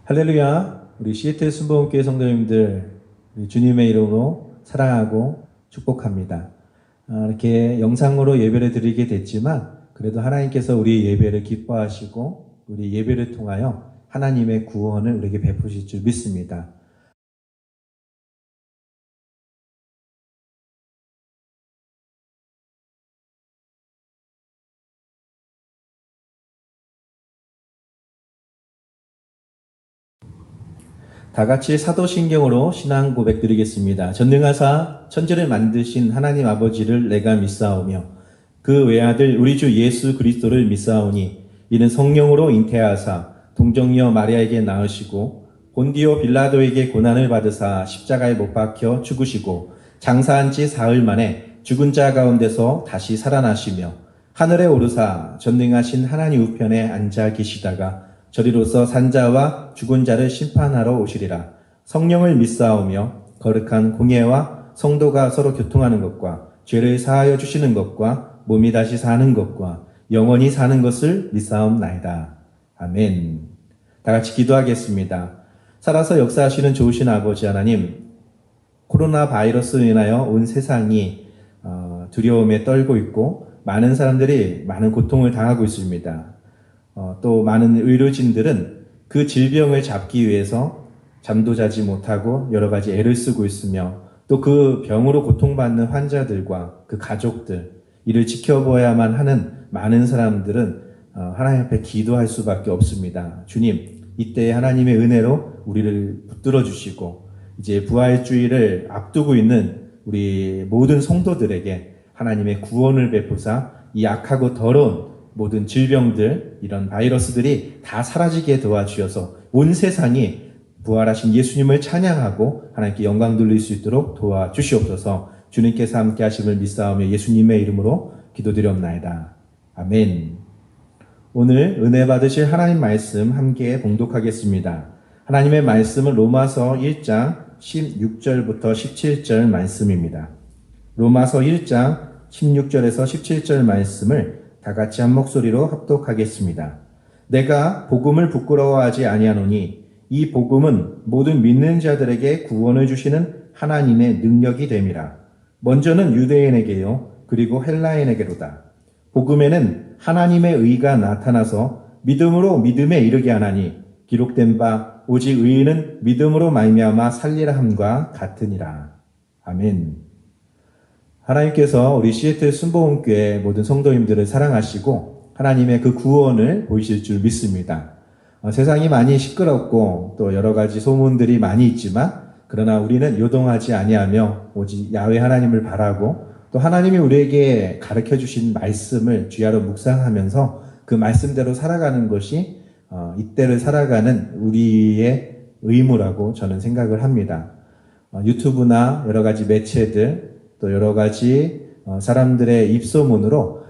할렐루야. 우리 시애틀 순복음교회 성도님들, 우리 주님의 이름으로 사랑하고 축복합니다. 이렇게 영상으로 예배를 드리게 됐지만 그래도 하나님께서 우리 예배를 기뻐하시고 우리 예배를 통하여 하나님의 구원을 우리에게 베푸실 줄 믿습니다. 다 같이 사도신경으로 신앙 고백 드리겠습니다. 전능하사 천지를 만드신 하나님 아버지를 내가 믿사오며 그 외아들 우리 주 예수 그리스도를 믿사오니 이는 성령으로 잉태하사 동정녀 마리아에게 낳으시고 본디오 빌라도에게 고난을 받으사 십자가에 못 박혀 죽으시고 장사한 지 사흘 만에 죽은 자 가운데서 다시 살아나시며 하늘에 오르사 전능하신 하나님 우편에 앉아 계시다가 저리로서 산자와 죽은 자를 심판하러 오시리라. 성령을 믿사오며 거룩한 공예와 성도가 서로 교통하는 것과 죄를 사하여 주시는 것과 몸이 다시 사는 것과 영원히 사는 것을 믿사옵나이다. 아멘. 다 같이 기도하겠습니다. 살아서 역사하시는 좋으신 아버지 하나님, 코로나 바이러스로 인하여 온 세상이 두려움에 떨고 있고 많은 사람들이 많은 고통을 당하고 있습니다. 또 많은 의료진들은 그 질병을 잡기 위해서 잠도 자지 못하고 여러 가지 애를 쓰고 있으며 또 그 병으로 고통받는 환자들과 그 가족들, 이를 지켜봐야만 하는 많은 사람들은 하나님 앞에 기도할 수밖에 없습니다. 주님, 이때 하나님의 은혜로 우리를 붙들어 주시고 이제 부활주의를 앞두고 있는 우리 모든 성도들에게 하나님의 구원을 베푸사 이 악하고 더러운 모든 질병들, 이런 바이러스들이 다 사라지게 도와주셔서 온 세상이 부활하신 예수님을 찬양하고 하나님께 영광 돌릴 수 있도록 도와주시옵소서. 주님께서 함께 하심을 믿사오며 예수님의 이름으로 기도드리옵나이다. 아멘. 오늘 은혜 받으실 하나님 말씀 함께 봉독하겠습니다. 하나님의 말씀은 로마서 1장 16절부터 17절 말씀입니다. 로마서 1장 16절에서 17절 말씀을 다 같이 한 목소리로 합독하겠습니다. 내가 복음을 부끄러워하지 아니하노니 이 복음은 모든 믿는 자들에게 구원을 주시는 하나님의 능력이 됨이라. 먼저는 유대인에게요 그리고 헬라인에게로다. 복음에는 하나님의 의가 나타나서 믿음으로 믿음에 이르게 하나니 기록된 바 오직 의인은 믿음으로 말미암아 살리라 함과 같으니라. 아멘. 하나님께서 우리 시애틀 순복음교회 모든 성도님들을 사랑하시고 하나님의 그 구원을 보이실 줄 믿습니다. 세상이 많이 시끄럽고 또 여러 가지 소문들이 많이 있지만 그러나 우리는 요동하지 아니하며 오직 야훼 하나님을 바라고 또 하나님이 우리에게 가르쳐 주신 말씀을 주야로 묵상하면서 그 말씀대로 살아가는 것이 이때를 살아가는 우리의 의무라고 저는 생각을 합니다. 유튜브나 여러 가지 매체들 또 여러 가지 사람들의 입소문으로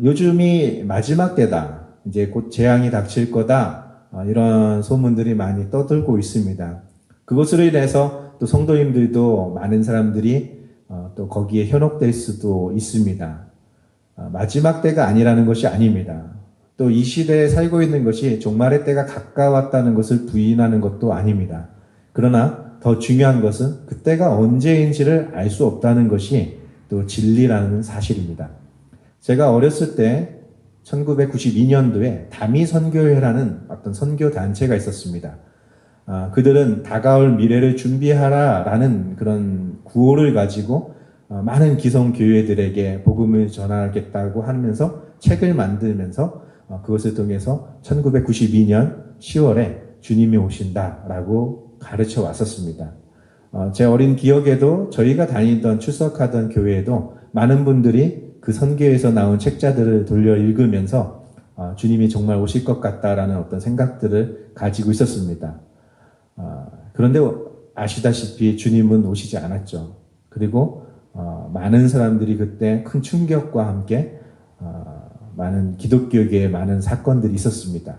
요즘이 마지막 때다, 이제 곧 재앙이 닥칠 거다, 이런 소문들이 많이 떠들고 있습니다. 그것으로 인해서 또 성도님들도 많은 사람들이 또 거기에 현혹될 수도 있습니다. 마지막 때가 아니라는 것이 아닙니다. 또 이 시대에 살고 있는 것이 종말의 때가 가까웠다는 것을 부인하는 것도 아닙니다. 그러나 더 중요한 것은 그때가 언제인지를 알 수 없다는 것이 또 진리라는 사실입니다. 제가 어렸을 때 1992년도에 다미 선교회라는 어떤 선교 단체가 있었습니다. 그들은 다가올 미래를 준비하라라는 그런 구호를 가지고 많은 기성교회들에게 복음을 전하겠다고 하면서 책을 만들면서 그것을 통해서 1992년 10월에 주님이 오신다라고 가르쳐 왔었습니다. 제 어린 기억에도 저희가 다니던 출석하던 교회에도 많은 분들이 그 선교에서 나온 책자들을 돌려 읽으면서 주님이 정말 오실 것 같다라는 어떤 생각들을 가지고 있었습니다. 그런데 아시다시피 주님은 오시지 않았죠. 그리고 많은 사람들이 그때 큰 충격과 함께 많은 기독교계에 많은 사건들이 있었습니다.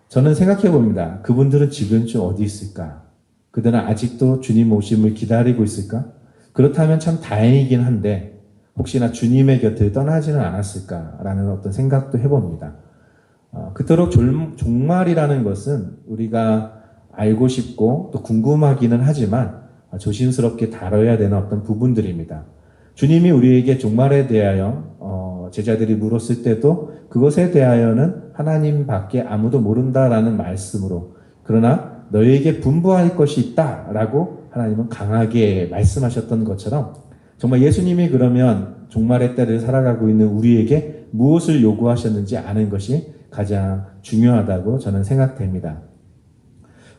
저는 생각해 봅니다. 그분들은 지금쯤 어디 있을까? 그들은 아직도 주님 오심을 기다리고 있을까? 그렇다면 참 다행이긴 한데 혹시나 주님의 곁을 떠나지는 않았을까라는 어떤 생각도 해봅니다. 그토록 종말이라는 것은 우리가 알고 싶고 또 궁금하기는 하지만 조심스럽게 다뤄야 되는 어떤 부분들입니다. 주님이 우리에게 종말에 대하여 제자들이 물었을 때도 그것에 대하여는 하나님밖에 아무도 모른다라는 말씀으로, 그러나 너희에게 분부할 것이 있다라고 하나님은 강하게 말씀하셨던 것처럼, 정말 예수님이 그러면 종말의 때를 살아가고 있는 우리에게 무엇을 요구하셨는지 아는 것이 가장 중요하다고 저는 생각됩니다.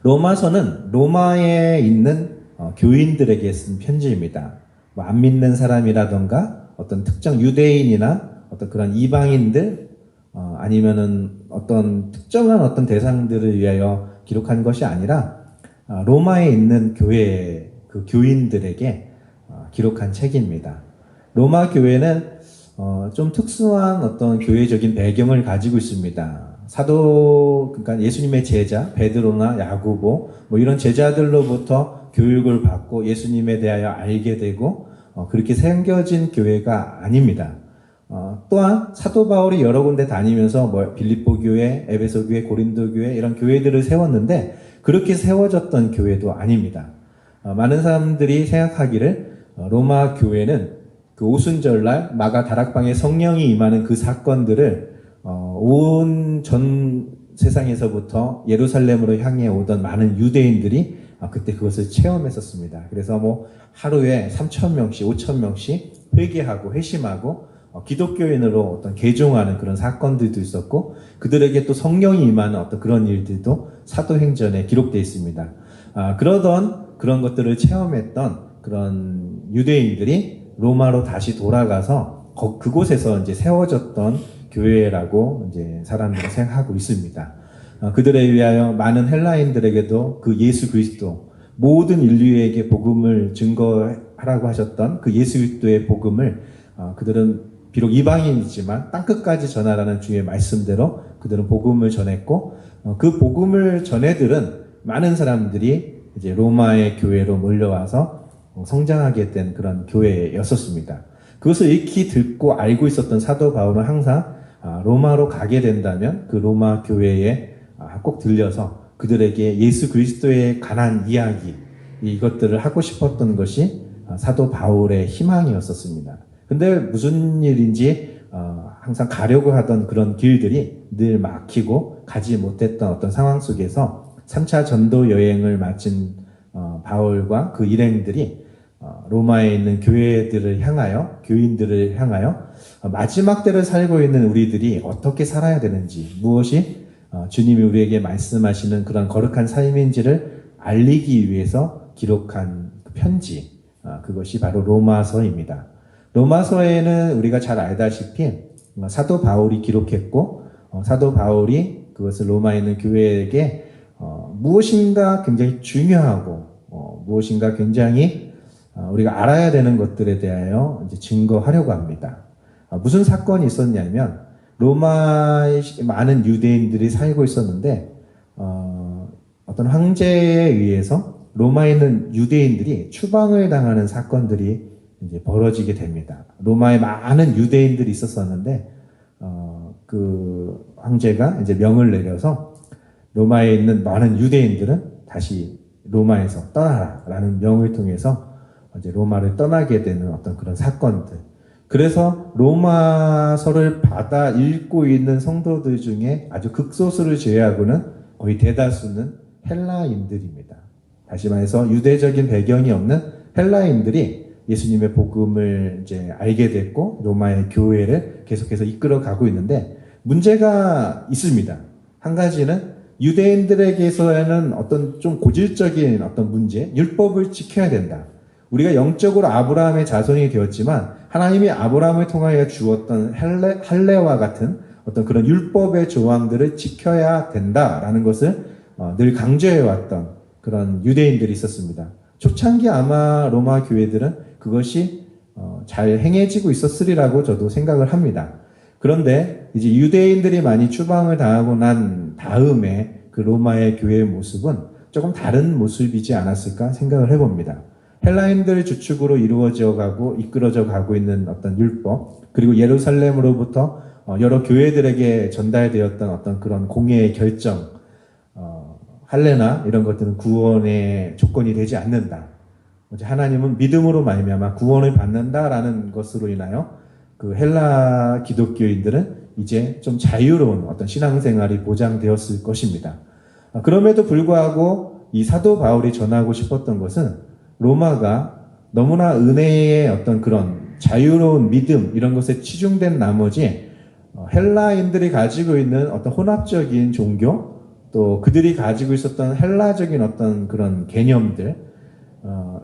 로마서는 로마에 있는 교인들에게 쓴 편지입니다. 안 믿는 사람이라던가 어떤 특정 유대인이나 어떤 그런 이방인들, 아니면은 어떤 특정한 어떤 대상들을 위하여 기록한 것이 아니라 로마에 있는 교회 그 교인들에게 기록한 책입니다. 로마 교회는 좀 특수한 어떤 교회적인 배경을 가지고 있습니다. 그러니까 예수님의 제자 베드로나 야고보 뭐 이런 제자들로부터 교육을 받고 예수님에 대하여 알게 되고 그렇게 생겨진 교회가 아닙니다. 또한 사도 바울이 여러 군데 다니면서 빌립보 교회, 에베소 교회, 고린도 교회 이런 교회들을 세웠는데 그렇게 세워졌던 교회도 아닙니다. 많은 사람들이 생각하기를 로마 교회는 그 오순절날 마가 다락방에 성령이 임하는 그 사건들을 온 전 세상에서부터 예루살렘으로 향해 오던 많은 유대인들이 그때 그것을 체험했었습니다. 그래서 뭐 하루에 3,000명씩, 5,000명씩 회개하고 회심하고 기독교인으로 어떤 개종하는 그런 사건들도 있었고 그들에게 또 성령이 임하는 어떤 그런 일들도 사도행전에 기록되어 있습니다. 그런 것들을 체험했던 그런 유대인들이 로마로 다시 돌아가서 그곳에서 이제 세워졌던 교회라고 이제 사람들이 생각하고 있습니다. 그들에 의하여 많은 헬라인들에게도 그 예수 그리스도, 모든 인류에게 복음을 증거하라고 하셨던 그 예수 그리스도의 복음을 그들은 비록 이방인이지만 땅끝까지 전하라는 주의 말씀대로 그들은 복음을 전했고 그 복음을 전해들은 많은 사람들이 이제 로마의 교회로 몰려와서 성장하게 된 그런 교회였었습니다. 그것을 익히 듣고 알고 있었던 사도 바울은 항상 로마로 가게 된다면 그 로마 교회에 꼭 들려서 그들에게 예수 그리스도에 관한 이야기, 이것들을 하고 싶었던 것이 사도 바울의 희망이었었습니다. 근데 무슨 일인지 항상 가려고 하던 그런 길들이 늘 막히고 가지 못했던 어떤 상황 속에서 3차 전도 여행을 마친 바울과 그 일행들이 로마에 있는 교회들을 향하여, 교인들을 향하여 마지막 때를 살고 있는 우리들이 어떻게 살아야 되는지, 무엇이 주님이 우리에게 말씀하시는 그런 거룩한 삶인지를 알리기 위해서 기록한 편지, 그것이 바로 로마서입니다. 로마서에는 우리가 잘 알다시피 사도 바울이 기록했고 사도 바울이 그것을 로마에 있는 교회에게 무엇인가 굉장히 중요하고 무엇인가 굉장히 우리가 알아야 되는 것들에 대하여 이제 증거하려고 합니다. 무슨 사건이 있었냐면 로마에 많은 유대인들이 살고 있었는데 어떤 황제에 의해서 로마에 있는 유대인들이 추방을 당하는 사건들이 이제 벌어지게 됩니다. 로마에 많은 유대인들이 있었었는데 그 황제가 이제 명을 내려서 로마에 있는 많은 유대인들은 다시 로마에서 떠나라라는 명을 통해서 이제 로마를 떠나게 되는 어떤 그런 사건들. 그래서 로마서를 받아 읽고 있는 성도들 중에 아주 극소수를 제외하고는 거의 대다수는 헬라인들입니다. 다시 말해서 유대적인 배경이 없는 헬라인들이 예수님의 복음을 이제 알게 됐고 로마의 교회를 계속해서 이끌어 가고 있는데 문제가 있습니다. 한 가지는 유대인들에게서는 어떤 좀 고질적인 어떤 문제, 율법을 지켜야 된다. 우리가 영적으로 아브라함의 자손이 되었지만 하나님이 아브라함을 통하여 주었던 할례와 같은 어떤 그런 율법의 조항들을 지켜야 된다라는 것을 늘 강조해왔던 그런 유대인들이 있었습니다. 초창기 아마 로마 교회들은 그것이 잘 행해지고 있었으리라고 저도 생각을 합니다. 그런데 이제 유대인들이 많이 추방을 당하고 난 다음에 그 로마의 교회의 모습은 조금 다른 모습이지 않았을까 생각을 해봅니다. 헬라인들 주축으로 이루어져 가고 이끌어져 가고 있는 어떤 율법, 그리고 예루살렘으로부터 여러 교회들에게 전달되었던 어떤 그런 공예의 결정, 할례나 이런 것들은 구원의 조건이 되지 않는다. 하나님은 믿음으로 말미암아 구원을 받는다라는 것으로 인하여 그 헬라 기독교인들은 이제 좀 자유로운 어떤 신앙생활이 보장되었을 것입니다. 그럼에도 불구하고 이 사도 바울이 전하고 싶었던 것은 로마가 너무나 은혜의 어떤 그런 자유로운 믿음 이런 것에 치중된 나머지 헬라인들이 가지고 있는 어떤 혼합적인 종교 또 그들이 가지고 있었던 헬라적인 어떤 그런 개념들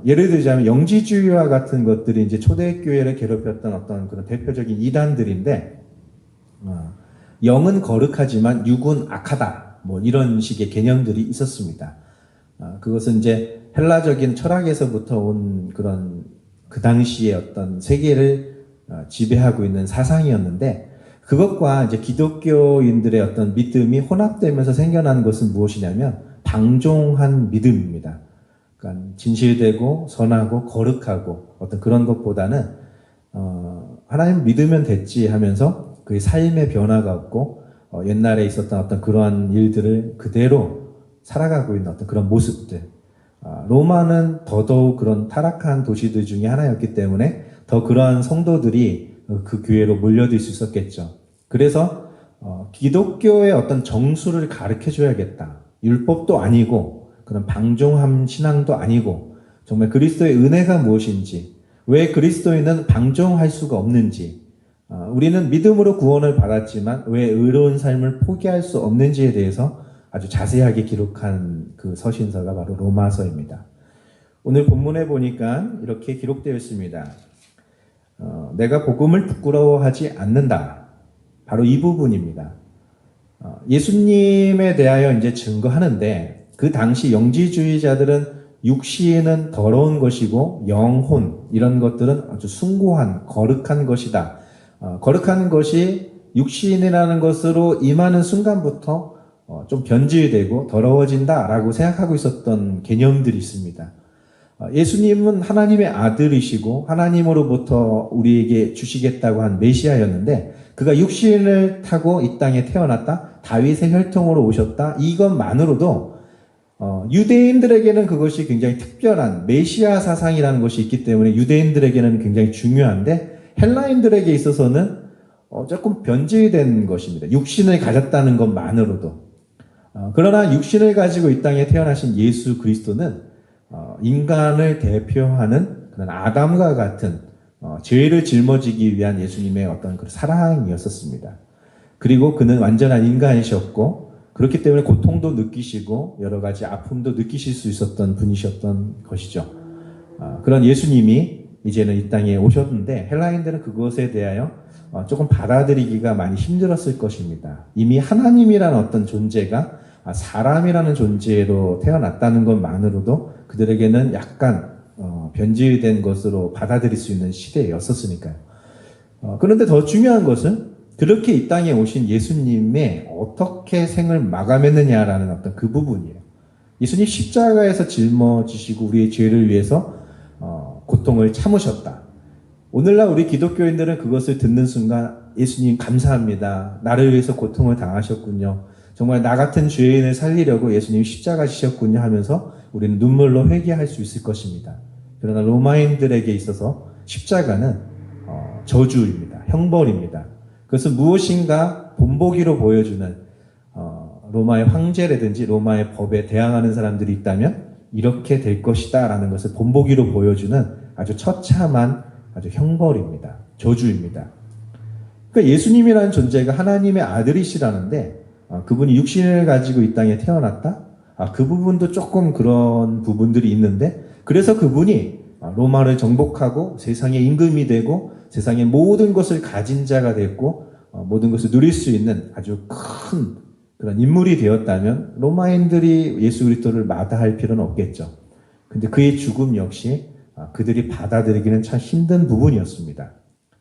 예를 들자면 영지주의와 같은 것들이 이제 초대교회를 괴롭혔던 어떤 그런 대표적인 이단들인데 영은 거룩하지만 육은 악하다 뭐 이런 식의 개념들이 있었습니다. 그것은 이제 헬라적인 철학에서부터 온 그런 그 당시의 어떤 세계를 지배하고 있는 사상이었는데 그것과 이제 기독교인들의 어떤 믿음이 혼합되면서 생겨난 것은 무엇이냐면 방종한 믿음입니다. 그러니까 진실되고 선하고 거룩하고 어떤 그런 것보다는 하나님 믿으면 됐지 하면서 그의 삶의 변화가 없고 옛날에 있었던 어떤 그러한 일들을 그대로 살아가고 있는 어떤 그런 모습들. 로마는 더더욱 그런 타락한 도시들 중에 하나였기 때문에 더 그러한 성도들이 그 교회로 몰려들 수 있었겠죠. 그래서 기독교의 어떤 정수를 가르쳐 줘야겠다. 율법도 아니고 그런 방종한 신앙도 아니고 정말 그리스도의 은혜가 무엇인지 왜 그리스도인은 방종할 수가 없는지 우리는 믿음으로 구원을 받았지만 왜 의로운 삶을 포기할 수 없는지에 대해서 아주 자세하게 기록한 그 서신서가 바로 로마서입니다. 오늘 본문에 보니까 이렇게 기록되어 있습니다. 내가 복음을 부끄러워하지 않는다. 바로 이 부분입니다. 예수님에 대하여 이제 증거하는데 그 당시 영지주의자들은 육신은 더러운 것이고 영혼 이런 것들은 아주 숭고한 거룩한 것이다. 거룩한 것이 육신이라는 것으로 임하는 순간부터 좀 변질되고 더러워진다라고 생각하고 있었던 개념들이 있습니다. 예수님은 하나님의 아들이시고 하나님으로부터 우리에게 주시겠다고 한 메시아였는데 그가 육신을 타고 이 땅에 태어났다. 다윗의 혈통으로 오셨다. 이것만으로도 유대인들에게는 그것이 굉장히 특별한 메시아 사상이라는 것이 있기 때문에 유대인들에게는 굉장히 중요한데 헬라인들에게 있어서는 조금 변질된 것입니다. 육신을 가졌다는 것만으로도. 그러나 육신을 가지고 이 땅에 태어나신 예수 그리스도는 인간을 대표하는 그런 아담과 같은 죄를 짊어지기 위한 예수님의 어떤 그 사랑이었었습니다. 그리고 그는 완전한 인간이셨고 그렇기 때문에 고통도 느끼시고 여러 가지 아픔도 느끼실 수 있었던 분이셨던 것이죠. 그런 예수님이 이제는 이 땅에 오셨는데 헬라인들은 그것에 대하여 조금 받아들이기가 많이 힘들었을 것입니다. 이미 하나님이라는 어떤 존재가 사람이라는 존재로 태어났다는 것만으로도 그들에게는 약간 변질된 것으로 받아들일 수 있는 시대였었으니까요. 그런데 더 중요한 것은 그렇게 이 땅에 오신 예수님의 어떻게 생을 마감했느냐라는 어떤 그 부분이에요. 예수님 십자가에서 짊어지시고 우리의 죄를 위해서 고통을 참으셨다. 오늘날 우리 기독교인들은 그것을 듣는 순간 예수님 감사합니다. 나를 위해서 고통을 당하셨군요. 정말 나 같은 죄인을 살리려고 예수님이 십자가 지셨군요 하면서 우리는 눈물로 회개할 수 있을 것입니다. 그러나 로마인들에게 있어서 십자가는 저주입니다. 형벌입니다. 그것은 무엇인가 본보기로 보여주는 로마의 황제라든지 로마의 법에 대항하는 사람들이 있다면 이렇게 될 것이다 라는 것을 본보기로 보여주는 아주 처참한 아주 형벌입니다. 저주입니다. 그러니까 예수님이라는 존재가 하나님의 아들이시라는데 그분이 육신을 가지고 이 땅에 태어났다? 그 부분도 조금 그런 부분들이 있는데 그래서 그분이 로마를 정복하고 세상의 임금이 되고 세상의 모든 것을 가진 자가 됐고 모든 것을 누릴 수 있는 아주 큰 그런 인물이 되었다면 로마인들이 예수 그리스도를 마다할 필요는 없겠죠. 근데 그의 죽음 역시 그들이 받아들이기는 참 힘든 부분이었습니다.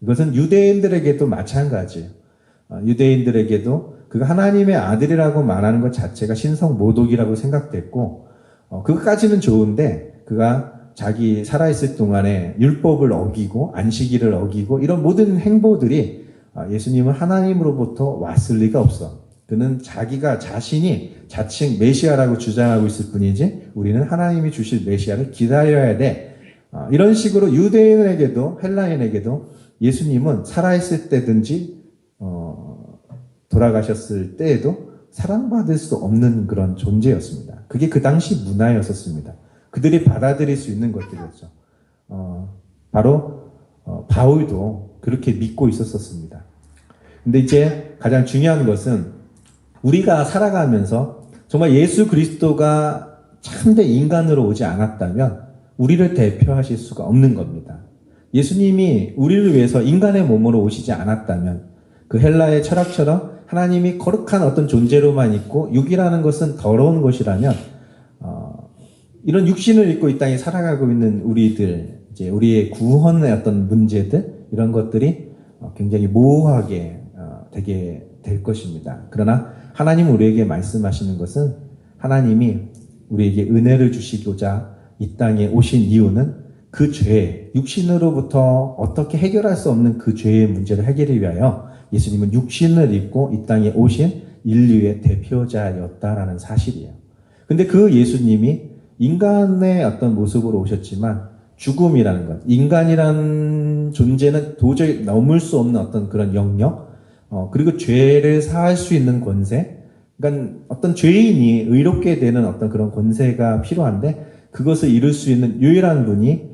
이것은 유대인들에게도 마찬가지예요. 유대인들에게도 그가 하나님의 아들이라고 말하는 것 자체가 신성모독이라고 생각됐고 그것까지는 좋은데 그가 자기 살아있을 동안에 율법을 어기고 안식일을 어기고 이런 모든 행보들이 예수님은 하나님으로부터 왔을 리가 없어. 그는 자기가 자신이 자칭 메시아라고 주장하고 있을 뿐이지 우리는 하나님이 주실 메시아를 기다려야 돼. 이런 식으로 유대인에게도 헬라인에게도 예수님은 살아있을 때든지 돌아가셨을 때에도 사랑받을 수 없는 그런 존재였습니다. 그게 그 당시 문화였었습니다. 그들이 받아들일 수 있는 것들이었죠. 바로 바울도 그렇게 믿고 있었습니다. 근데 이제 가장 중요한 것은 우리가 살아가면서 정말 예수 그리스도가 참된 인간으로 오지 않았다면 우리를 대표하실 수가 없는 겁니다. 예수님이 우리를 위해서 인간의 몸으로 오시지 않았다면 그 헬라의 철학처럼 하나님이 거룩한 어떤 존재로만 있고 육이라는 것은 더러운 것이라면 이런 육신을 입고 이 땅에 살아가고 있는 우리들, 이제 우리의 구원의 어떤 문제들 이런 것들이 굉장히 모호하게 되게 될 것입니다. 그러나 하나님 우리에게 말씀하시는 것은 하나님이 우리에게 은혜를 주시고자 이 땅에 오신 이유는 그 죄, 육신으로부터 어떻게 해결할 수 없는 그 죄의 문제를 해결하기 위하여 예수님은 육신을 입고 이 땅에 오신 인류의 대표자였다라는 사실이에요. 근데 그 예수님이 인간의 어떤 모습으로 오셨지만 죽음이라는 것, 인간이라는 존재는 도저히 넘을 수 없는 어떤 그런 영역, 그리고 죄를 사할 수 있는 권세, 그러니까 어떤 죄인이 의롭게 되는 어떤 그런 권세가 필요한데 그것을 이룰 수 있는 유일한 분이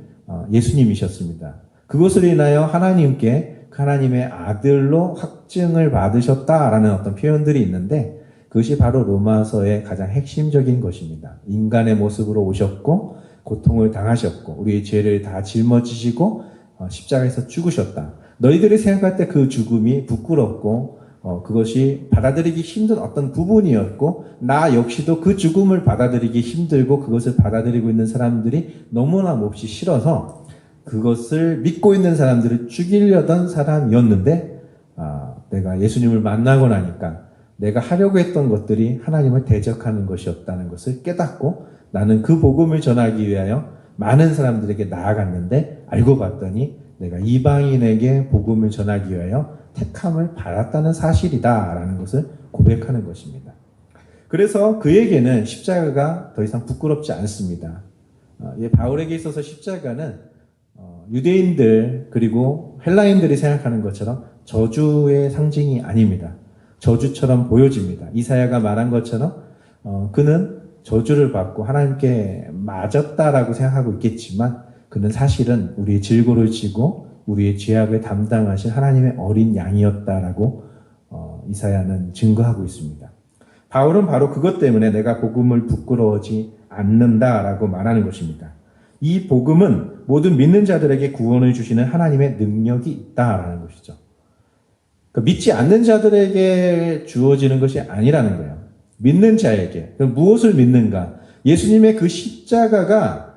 예수님이셨습니다. 그것을 인하여 하나님께 하나님의 아들로 확증을 받으셨다라는 어떤 표현들이 있는데 그것이 바로 로마서의 가장 핵심적인 것입니다. 인간의 모습으로 오셨고 고통을 당하셨고 우리의 죄를 다 짊어지시고 십자가에서 죽으셨다. 너희들이 생각할 때 그 죽음이 부끄럽고 그것이 받아들이기 힘든 어떤 부분이었고 나 역시도 그 죽음을 받아들이기 힘들고 그것을 받아들이고 있는 사람들이 너무나 몹시 싫어서 그것을 믿고 있는 사람들을 죽이려던 사람이었는데 내가 예수님을 만나고 나니까 내가 하려고 했던 것들이 하나님을 대적하는 것이었다는 것을 깨닫고 나는 그 복음을 전하기 위하여 많은 사람들에게 나아갔는데 알고 봤더니 내가 이방인에게 복음을 전하기 위하여 택함을 받았다는 사실이다라는 것을 고백하는 것입니다. 그래서 그에게는 십자가가 더 이상 부끄럽지 않습니다. 바울에게 있어서 십자가는 유대인들 그리고 헬라인들이 생각하는 것처럼 저주의 상징이 아닙니다. 저주처럼 보여집니다. 이사야가 말한 것처럼 그는 저주를 받고 하나님께 맞았다라고 생각하고 있겠지만 그는 사실은 우리의 질고를 지고 우리의 죄악을 담당하신 하나님의 어린 양이었다라고 이사야는 증거하고 있습니다. 바울은 바로 그것 때문에 내가 복음을 부끄러워하지 않는다라고 말하는 것입니다. 이 복음은 모든 믿는 자들에게 구원을 주시는 하나님의 능력이 있다라는 것이죠. 그러니까 믿지 않는 자들에게 주어지는 것이 아니라는 거예요. 믿는 자에게. 그럼 무엇을 믿는가? 예수님의 그 십자가가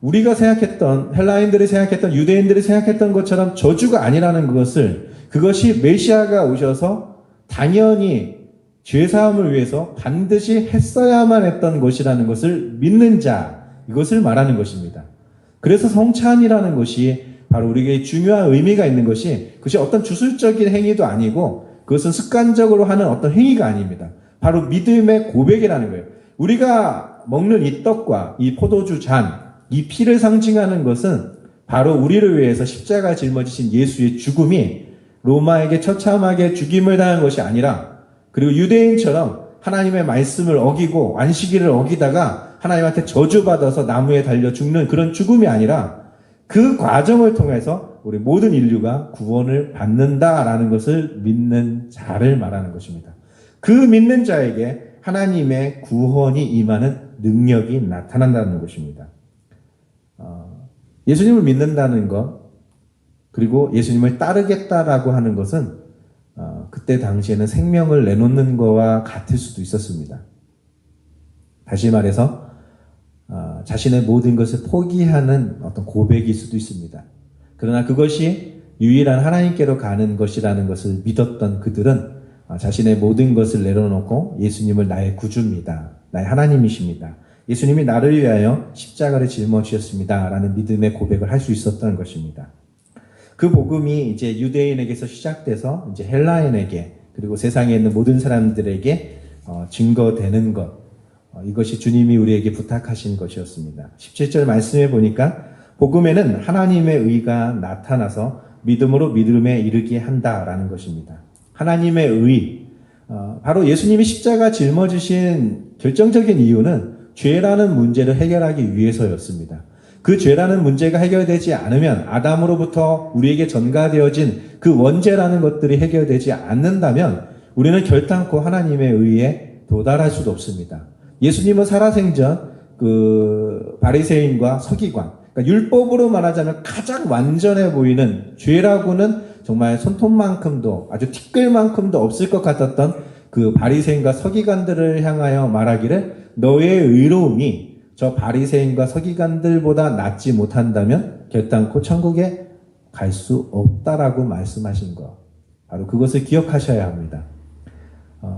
우리가 생각했던 헬라인들이 생각했던 유대인들이 생각했던 것처럼 저주가 아니라는 것을 그것이 메시아가 오셔서 당연히 죄사함을 위해서 반드시 했어야만 했던 것이라는 것을 믿는 자 이것을 말하는 것입니다. 그래서 성찬이라는 것이 바로 우리에게 중요한 의미가 있는 것이 그것이 어떤 주술적인 행위도 아니고 그것은 습관적으로 하는 어떤 행위가 아닙니다. 바로 믿음의 고백이라는 거예요. 우리가 먹는 이 떡과 이 포도주 잔 이 피를 상징하는 것은 바로 우리를 위해서 십자가 짊어지신 예수의 죽음이 로마에게 처참하게 죽임을 당한 것이 아니라 그리고 유대인처럼 하나님의 말씀을 어기고 안식일을 어기다가 하나님한테 저주받아서 나무에 달려 죽는 그런 죽음이 아니라 그 과정을 통해서 우리 모든 인류가 구원을 받는다라는 것을 믿는 자를 말하는 것입니다. 그 믿는 자에게 하나님의 구원이 임하는 능력이 나타난다는 것입니다. 예수님을 믿는다는 것 그리고 예수님을 따르겠다라고 하는 것은 그때 당시에는 생명을 내놓는 것과 같을 수도 있었습니다. 다시 말해서 자신의 모든 것을 포기하는 어떤 고백일 수도 있습니다. 그러나 그것이 유일한 하나님께로 가는 것이라는 것을 믿었던 그들은 자신의 모든 것을 내려놓고 예수님을 나의 구주입니다. 나의 하나님이십니다. 예수님이 나를 위하여 십자가를 짊어지셨습니다. 라는 믿음의 고백을 할 수 있었던 것입니다. 그 복음이 이제 유대인에게서 시작돼서 이제 헬라인에게 그리고 세상에 있는 모든 사람들에게 증거되는 것, 이것이 주님이 우리에게 부탁하신 것이었습니다. 17절 말씀해 보니까 복음에는 하나님의 의가 나타나서 믿음으로 믿음에 이르게 한다라는 것입니다. 하나님의 의, 바로 예수님이 십자가 짊어지신 결정적인 이유는 죄라는 문제를 해결하기 위해서였습니다. 그 죄라는 문제가 해결되지 않으면, 아담으로부터 우리에게 전가되어진 그 원죄라는 것들이 해결되지 않는다면 우리는 결단코 하나님의 의에 도달할 수도 없습니다. 예수님은 살아생전 그 바리새인과 서기관, 그러니까 율법으로 말하자면 가장 완전해 보이는, 죄라고는 정말 손톱만큼도, 아주 티끌만큼도 없을 것 같았던 그 바리새인과 서기관들을 향하여 말하기를 너의 의로움이 저 바리새인과 서기관들보다 낫지 못한다면 결단코 천국에 갈 수 없다라고 말씀하신 것, 바로 그것을 기억하셔야 합니다.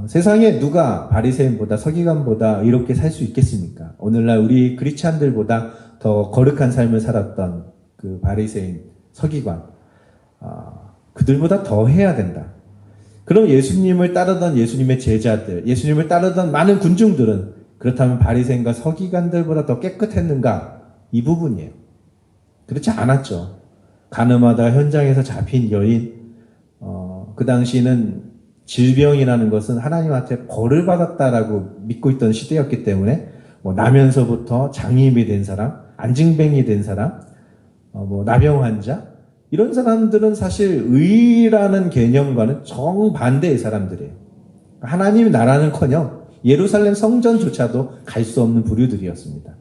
세상에 누가 바리새인보다 서기관보다 의롭게 살 수 있겠습니까? 오늘날 우리 크리스찬들보다 더 거룩한 삶을 살았던 그 바리새인, 서기관, 그들보다 더 해야 된다. 그럼 예수님을 따르던 예수님의 제자들, 예수님을 따르던 많은 군중들은 그렇다면 바리새인과 서기관들보다 더 깨끗했는가? 이 부분이에요. 그렇지 않았죠. 가늠하다 현장에서 잡힌 여인, 그 당시는 질병이라는 것은 하나님한테 벌을 받았다라고 믿고 있던 시대였기 때문에 나면서부터 장님이 된 사람, 안징뱅이 된 사람, 나병 환자, 이런 사람들은 사실 의라는 개념과는 정반대의 사람들이에요. 하나님의 나라는커녕 예루살렘 성전조차도 갈 수 없는 부류들이었습니다.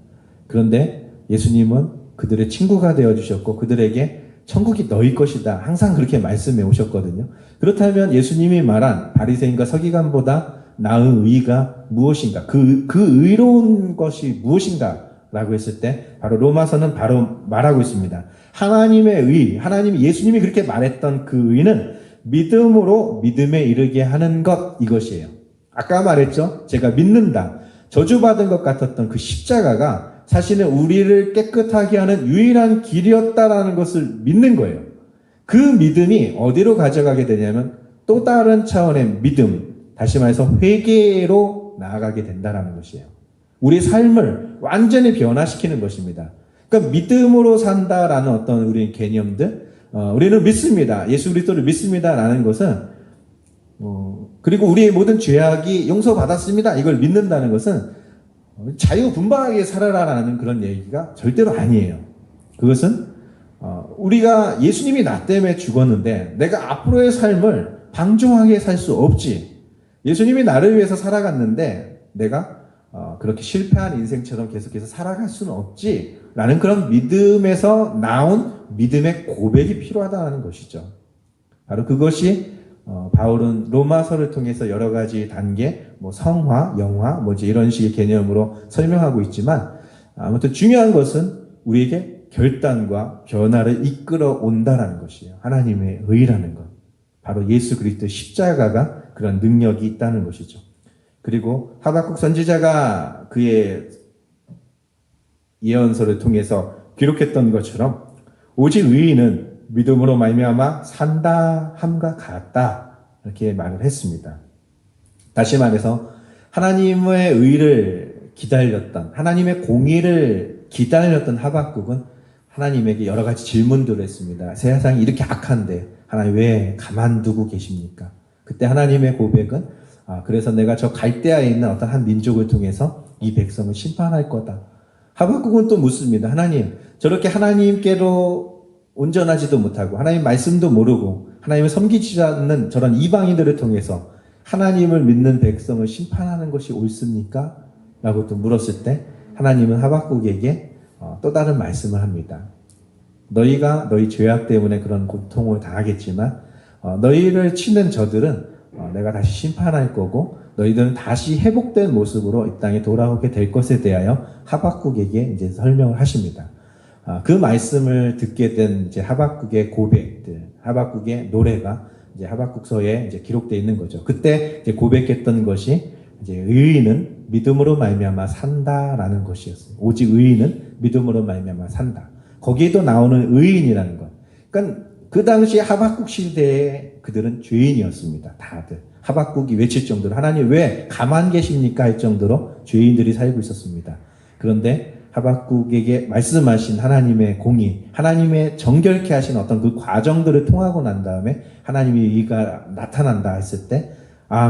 그런데 예수님은 그들의 친구가 되어주셨고 그들에게 천국이 너희 것이다, 항상 그렇게 말씀해 오셨거든요. 그렇다면 예수님이 말한 바리새인과 서기관보다 나은 의가 무엇인가, 그 의로운 것이 무엇인가 라고 했을 때 바로 로마서는 바로 말하고 있습니다. 하나님의 의, 예수님이 그렇게 말했던 그 의는 믿음으로 믿음에 이르게 하는 것, 이것이에요. 아까 말했죠. 제가 믿는다, 저주받은 것 같았던 그 십자가가 사실은 우리를 깨끗하게 하는 유일한 길이었다라는 것을 믿는 거예요. 그 믿음이 어디로 가져가게 되냐면 또 다른 차원의 믿음, 다시 말해서 회개로 나아가게 된다는 것이에요. 우리 삶을 완전히 변화시키는 것입니다. 그러니까 믿음으로 산다라는 어떤 우리 개념들, 우리는 믿습니다, 예수 그리스도를 믿습니다라는 것은 그리고 우리의 모든 죄악이 용서받았습니다, 이걸 믿는다는 것은 자유분방하게 살아라라는 그런 얘기가 절대로 아니에요. 그것은 우리가 예수님이 나 때문에 죽었는데 내가 앞으로의 삶을 방종하게 살 수 없지. 예수님이 나를 위해서 살아갔는데 내가 그렇게 실패한 인생처럼 계속해서 살아갈 수는 없지 라는 그런 믿음에서 나온 믿음의 고백이 필요하다는 것이죠. 바로 그것이 바울은 로마서를 통해서 여러 가지 단계, 성화, 영화, 이제 이런 식의 개념으로 설명하고 있지만, 아무튼 중요한 것은 우리에게 결단과 변화를 이끌어 온다라는 것이에요. 하나님의 의라는 것. 바로 예수 그리스도의 십자가가 그런 능력이 있다는 것이죠. 그리고 하박국 선지자가 그의 예언서를 통해서 기록했던 것처럼 오직 의인은 믿음으로 말미암아 산다 함과 같다, 이렇게 말을 했습니다. 다시 말해서 하나님의 의를 기다렸던, 하나님의 공의를 기다렸던 하박국은 하나님에게 여러 가지 질문들을 했습니다. 세상이 이렇게 악한데 하나님 왜 가만두고 계십니까? 그때 하나님의 고백은 그래서 내가 저 갈대아에 있는 어떤 한 민족을 통해서 이 백성을 심판할 거다. 하박국은 또 묻습니다. 하나님, 저렇게 하나님께로 온전하지도 못하고 하나님 말씀도 모르고 하나님을 섬기지 않는 저런 이방인들을 통해서 하나님을 믿는 백성을 심판하는 것이 옳습니까? 라고 또 물었을 때 하나님은 하박국에게 또 다른 말씀을 합니다. 너희가 너희 죄악 때문에 그런 고통을 당하겠지만 너희를 치는 저들은 내가 다시 심판할 거고 너희들은 다시 회복된 모습으로 이 땅에 돌아오게 될 것에 대하여 하박국에게 이제 설명을 하십니다. 그 말씀을 듣게 된 이제 하박국의 고백들, 하박국의 노래가 이제 하박국서에 이제 기록되어 있는 거죠. 그때 이제 고백했던 것이 이제 의인은 믿음으로 말미암아 산다라는 것이었어요. 오직 의인은 믿음으로 말미암아 산다. 거기에도 나오는 의인이라는 것. 그러니까 그 당시 하박국 시대에 그들은 죄인이었습니다. 다들. 하박국이 외칠 정도로 하나님 왜 가만 계십니까? 할 정도로 죄인들이 살고 있었습니다. 그런데 하박국에게 말씀하신 하나님의 공의, 하나님의 정결케 하신 어떤 그 과정들을 통하고 난 다음에 하나님의 의가 나타난다 했을 때,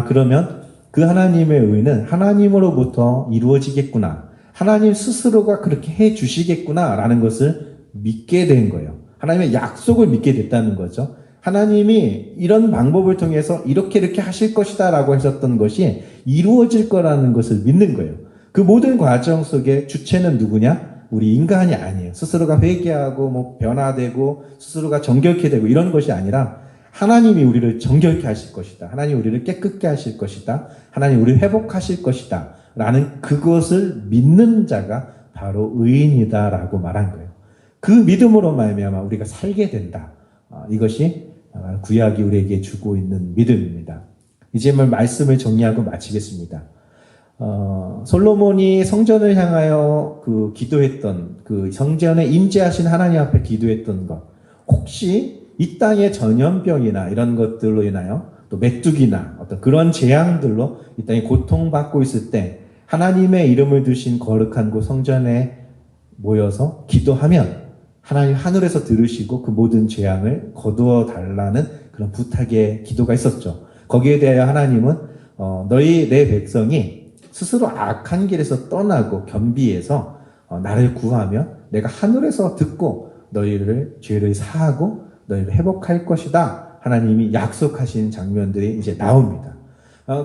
그러면 그 하나님의 의는 하나님으로부터 이루어지겠구나. 하나님 스스로가 그렇게 해 주시겠구나 라는 것을 믿게 된 거예요. 하나님의 약속을 믿게 됐다는 거죠. 하나님이 이런 방법을 통해서 이렇게 하실 것이다 라고 하셨던 것이 이루어질 거라는 것을 믿는 거예요. 그 모든 과정 속에 주체는 누구냐? 우리 인간이 아니에요. 스스로가 회개하고 변화되고 스스로가 정결케 되고 이런 것이 아니라 하나님이 우리를 정결케 하실 것이다. 하나님 우리를 깨끗게 하실 것이다. 하나님 우리를 회복하실 것이다. 라는 그것을 믿는 자가 바로 의인이다 라고 말한 거예요. 그 믿음으로 말미암아 우리가 살게 된다. 이것이 구약이 우리에게 주고 있는 믿음입니다. 이제 말씀을 정리하고 마치겠습니다. 솔로몬이 성전을 향하여 기도했던 그 성전에 임재하신 하나님 앞에 기도했던 것, 혹시 이 땅의 전염병이나 이런 것들로 인하여 또 메뚜기나 어떤 그런 재앙들로 이 땅이 고통받고 있을 때 하나님의 이름을 두신 거룩한 곳 성전에 모여서 기도하면 하나님 하늘에서 들으시고 그 모든 재앙을 거두어 달라는 그런 부탁의 기도가 있었죠. 거기에 대하여 하나님은 너희 내 백성이 스스로 악한 길에서 떠나고 겸비해서 나를 구하면 내가 하늘에서 듣고 너희를 죄를 사하고 너희를 회복할 것이다. 하나님이 약속하신 장면들이 이제 나옵니다.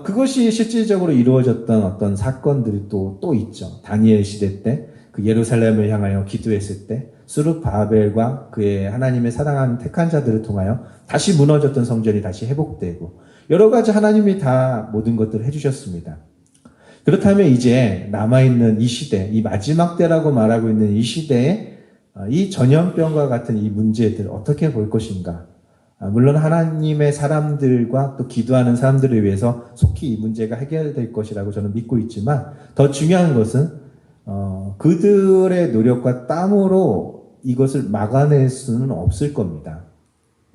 그것이 실질적으로 이루어졌던 어떤 사건들이 또 있죠. 다니엘 시대 때 그 예루살렘을 향하여 기도했을 때 스룹바벨과 그의 하나님의 사랑하는 택한 자들을 통하여 다시 무너졌던 성전이 다시 회복되고 여러 가지 하나님이 다 모든 것들을 해주셨습니다. 그렇다면 이제 남아있는 이 시대, 이 마지막 때라고 말하고 있는 이 시대에 이 전염병과 같은 이 문제들을 어떻게 볼 것인가? 물론 하나님의 사람들과 또 기도하는 사람들을 위해서 속히 이 문제가 해결될 것이라고 저는 믿고 있지만 더 중요한 것은 그들의 노력과 땀으로 이것을 막아낼 수는 없을 겁니다.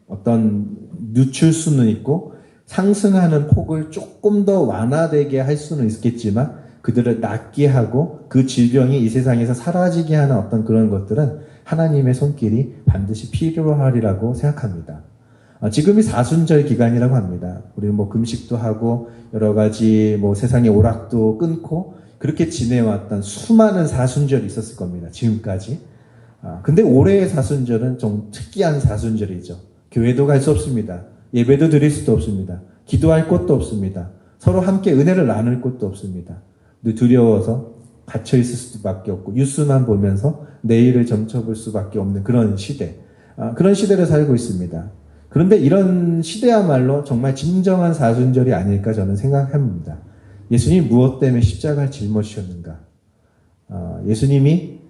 어떤 늦출 수는 있고 상승하는 폭을 조금 더 완화되게 할 수는 있겠지만 그들을 낫게 하고 그 질병이 이 세상에서 사라지게 하는 어떤 그런 것들은 하나님의 손길이 반드시 필요하리라고 생각합니다. 지금이 사순절 기간이라고 합니다. 우리는 금식도 하고 여러 가지 세상의 오락도 끊고 그렇게 지내왔던 수많은 사순절이 있었을 겁니다. 지금까지. 근데 올해의 사순절은 좀 특이한 사순절이죠. 교회도 갈 수 없습니다. 예배도 드릴 수도 없습니다. 기도할 곳도 없습니다. 서로 함께 은혜를 나눌 곳도 없습니다. 두려워서 갇혀 있을 수밖에 없고 뉴스만 보면서 내일을 점쳐볼 수밖에 없는 그런 시대. 그런 시대를 살고 있습니다. 그런데 이런 시대야말로 정말 진정한 사순절이 아닐까 저는 생각합니다. 예수님이 무엇 때문에 십자가를 짊어지셨는가? 예수님이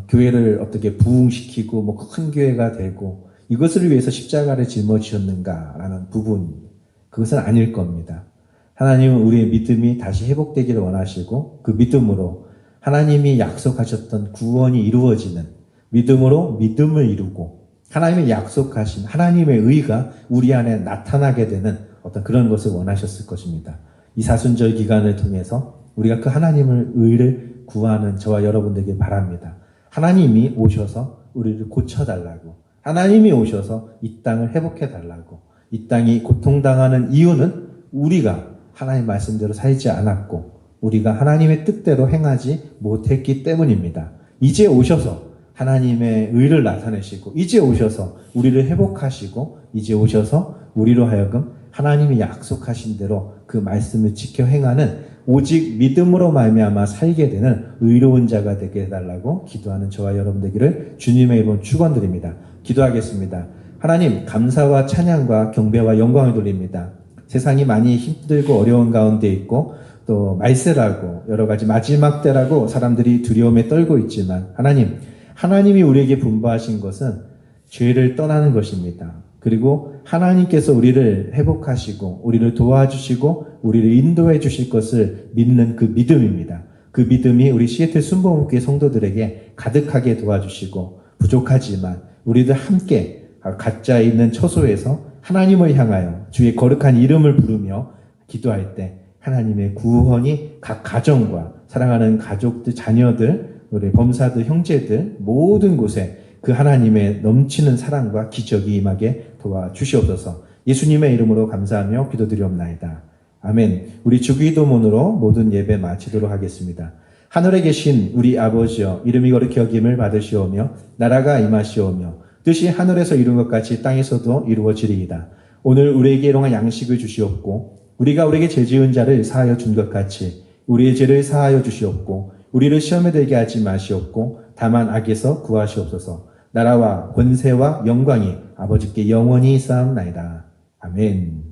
교회를 어떻게 부흥시키고 큰 교회가 되고 이것을 위해서 십자가를 짊어지셨는가라는 부분, 그것은 아닐 겁니다. 하나님은 우리의 믿음이 다시 회복되기를 원하시고 그 믿음으로 하나님이 약속하셨던 구원이 이루어지는 믿음으로 믿음을 이루고 하나님의 약속하신 하나님의 의가 우리 안에 나타나게 되는 어떤 그런 것을 원하셨을 것입니다. 이 사순절 기간을 통해서 우리가 그 하나님의 의를 구하는 저와 여러분들에게 바랍니다. 하나님이 오셔서 우리를 고쳐달라고, 하나님이 오셔서 이 땅을 회복해달라고, 이 땅이 고통당하는 이유는 우리가 하나님 말씀대로 살지 않았고 우리가 하나님의 뜻대로 행하지 못했기 때문입니다. 이제 오셔서 하나님의 의를 나타내시고 이제 오셔서 우리를 회복하시고 이제 오셔서 우리로 하여금 하나님이 약속하신 대로 그 말씀을 지켜 행하는 오직 믿음으로 말미암아 살게 되는 의로운 자가 되게 해달라고 기도하는 저와 여러분 되기를 주님의 이름으로 축원드립니다. 기도하겠습니다. 하나님, 감사와 찬양과 경배와 영광을 돌립니다. 세상이 많이 힘들고 어려운 가운데 있고 또 말세라고 여러 가지 마지막 때라고 사람들이 두려움에 떨고 있지만 하나님이 우리에게 분부하신 것은 죄를 떠나는 것입니다. 그리고 하나님께서 우리를 회복하시고 우리를 도와주시고 우리를 인도해 주실 것을 믿는 그 믿음입니다. 그 믿음이 우리 시애틀 순복음교회 성도들에게 가득하게 도와주시고 부족하지만 우리들 함께 가짜에 있는 처소에서 하나님을 향하여 주의 거룩한 이름을 부르며 기도할 때 하나님의 구원이 각 가정과 사랑하는 가족들, 자녀들, 우리 범사들, 형제들 모든 곳에 그 하나님의 넘치는 사랑과 기적이 임하게 도와주시옵소서. 예수님의 이름으로 감사하며 기도드리옵나이다. 아멘. 우리 주기도문으로 모든 예배 마치도록 하겠습니다. 하늘에 계신 우리 아버지여, 이름이 거룩히 여김을 받으시오며 나라가 임하시오며 뜻이 하늘에서 이룬 것 같이 땅에서도 이루어지리이다. 오늘 우리에게 일용할 양식을 주시옵고 우리가 우리에게 죄지은 자를 사하여 준 것 같이 우리의 죄를 사하여 주시옵고 우리를 시험에 들게 하지 마시옵고 다만 악에서 구하시옵소서. 나라와 권세와 영광이 아버지께 영원히 쌓옵나이다. 아멘.